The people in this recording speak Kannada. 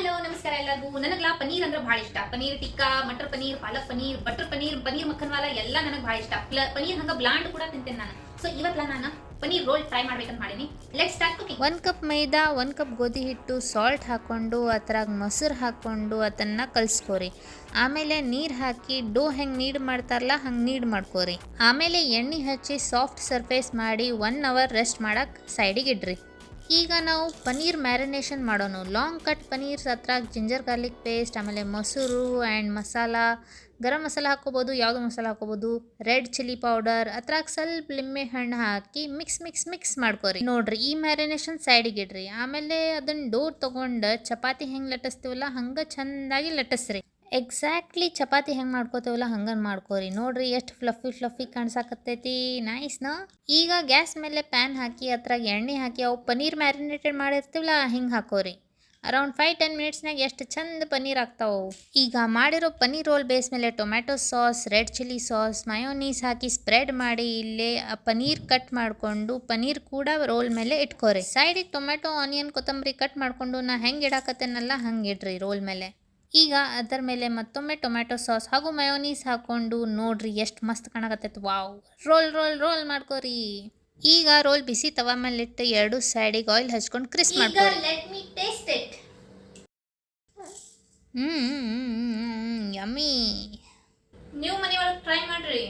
ಹಲೋ ನಮಸ್ಕಾರ ಎಲ್ಲರಿಗೂ. ನನಗೆ ಪನೀರ್ ಅಂದ್ರೆ ಭಾಳ ಇಷ್ಟ. ಪನೀರ್ ಟಿಕ್ಕಾ, ಮಟರ್ ಪನೀರ್, ಪಾಲಕ್ ಪನೀರ್, ಬಟರ್ ಪನೀರ್, ಪನೀರ್ ಮಕ್ಕನ್ವಾಲ ಎಲ್ಲ ನನಗೆ ಭಾಳ ಇಷ್ಟ. ಪನೀರ್ ಹಂಗ ಬ್ಲಾಂಡ್ ಕೂಡ ತಿಂತೇನೆ ನಾನು. ಸೊ ಇವತ್ತು ನಾನು ಪನೀರ್ ರೋಲ್ ಟ್ರೈ ಮಾಡ್ಬೇಕಂತ ಮಾಡೀನಿ. Let's start cooking. 1 cup maida, 1 cup ಗೋಧಿ ಹಿಟ್ಟು, ಸಾಲ್ಟ್ ಹಾಕ್ಕೊಂಡು ಅದ್ರಾಗ ಮೊಸರು ಹಾಕ್ಕೊಂಡು ಅದನ್ನು ಕಲಿಸ್ಕೋರಿ. ಆಮೇಲೆ ನೀರು ಹಾಕಿ ಡೋ ಹೆಂಗೆ ನೀಡ್ ಮಾಡ್ತಾರಲ್ಲ ಹಂಗೆ ನೀಡ್ ಮಾಡ್ಕೋರಿ. ಆಮೇಲೆ ಎಣ್ಣೆ ಹಚ್ಚಿ ಸಾಫ್ಟ್ ಸರ್ಫೇಸ್ ಮಾಡಿ 1 ಅವರ್ ರೆಸ್ಟ್ ಮಾಡಕ್ಕೆ ಸೈಡಿಗೆ ಇಡ್ರಿ. ಈಗ ನಾವು ಪನೀರ್ ಮ್ಯಾರಿನೇಷನ್ ಮಾಡೋಣ. ಲಾಂಗ್ ಕಟ್ ಪನೀರ್ಸ್ ಅದ್ರಾಗ ಜಿಂಜರ್ ಗಾರ್ಲಿಕ್ ಪೇಸ್ಟ್, ಆಮೇಲೆ ಮೊಸರು ಆ್ಯಂಡ್ ಮಸಾಲ, ಗರಂ ಮಸಾಲ ಹಾಕ್ಕೋಬೋದು, ಯಾವುದೋ ಮಸಾಲ ಹಾಕ್ಕೋಬೋದು, ರೆಡ್ ಚಿಲ್ಲಿ ಪೌಡರ್, ಅದ್ರಾಗ ಸ್ವಲ್ಪ ಲಿಂಬೆ ಹಣ್ಣು ಹಾಕಿ ಮಿಕ್ಸ್ ಮಾಡ್ಕೋರಿ. ನೋಡ್ರಿ ಈ ಮ್ಯಾರಿನೇಷನ್ ಸೈಡಿಗೆ ಇಡ್ರಿ. ಆಮೇಲೆ ಅದನ್ನು ಡೋರ್ ತೊಗೊಂಡು ಚಪಾತಿ ಹೆಂಗೆ ಲಟ್ಟಿಸ್ತೀವಲ್ಲ ಹಂಗೆ ಚೆಂದಾಗಿ ಲಟ್ಟಿಸ್ರಿ. ಎಕ್ಸಾಕ್ಟ್ಲಿ ಚಪಾತಿ ಹೆಂಗೆ ಮಾಡ್ಕೋತೇವಲ್ಲ ಹಂಗೆ ಮಾಡ್ಕೋರಿ. ನೋಡ್ರಿ ಎಷ್ಟು ಫ್ಲಫಿ ಕಾಣಿಸಾಕತ್ತೈತಿ. ನೈಸ್ನಾ? ಈಗ ಗ್ಯಾಸ್ ಮೇಲೆ ಪ್ಯಾನ್ ಹಾಕಿ ಅದ್ರಾಗ ಎಣ್ಣೆ ಹಾಕಿ ಅವು ಪನೀರ್ ಮ್ಯಾರಿನೇಟೆಡ್ ಮಾಡಿರ್ತೀವಲ್ಲ ಹಿಂಗೆ ಹಾಕೋರಿ. ಅರೌಂಡ್ 5-10 ಮಿನಿಟ್ಸ್ನಾಗ ಎಷ್ಟು ಚಂದ ಪನೀರ್ ಆಗ್ತಾವೆ. ಈಗ ಮಾಡಿರೋ ಪನೀರ್ ರೋಲ್ ಬೇಸ್ ಮೇಲೆ tomato sauce, red chilli sauce, mayonnaise ಹಾಕಿ ಸ್ಪ್ರೆಡ್ ಮಾಡಿ ಇಲ್ಲೇ ಪನೀರ್ ಕಟ್ ಮಾಡಿಕೊಂಡು ಪನೀರ್ ಕೂಡ ರೋಲ್ ಮೇಲೆ ಇಟ್ಕೋರಿ. ಸೈಡಿಗೆ ಟೊಮ್ಯಾಟೊ, ಆನಿಯನ್, ಕೊತ್ತಂಬರಿ ಕಟ್ ಮಾಡಿಕೊಂಡು ನಾ ಹೆಂಗೆ ಇಡಾಕತ್ತೇನಲ್ಲ ಹಂಗೆ ಇಡ್ರಿ ರೋಲ್ ಮೇಲೆ. ಈಗ ಅದರ ಮೇಲೆ ಮತ್ತೊಮ್ಮೆ ಟೊಮ್ಯಾಟೊ ಸಾಸ್ ಹಾಗೂ ಮಯೋನೀಸ್ ಹಾಕ್ಕೊಂಡು ನೋಡ್ರಿ ಎಷ್ಟು ಮಸ್ತ್ ಕಾಣಕತ್ತೈತೆ. ವಾವ್! ರೋಲ್ ಮಾಡ್ಕೋರಿ. ಈಗ ರೋಲ್ ಬಿಸಿ ತವಾ ಮೇಲೆ ಇಟ್ಟು 2 ಸೈಡಿಗೆ ಆಯಿಲ್ ಹಚ್ಕೊಂಡು ಕ್ರಿಸ್ಪ್ ಮಾಡ್ಕೋರಿ. Let me taste it. Yummy. ನೀವು ಮನೆ ಒಳಗೆ ಟ್ರೈ ಮಾಡ್ರಿ.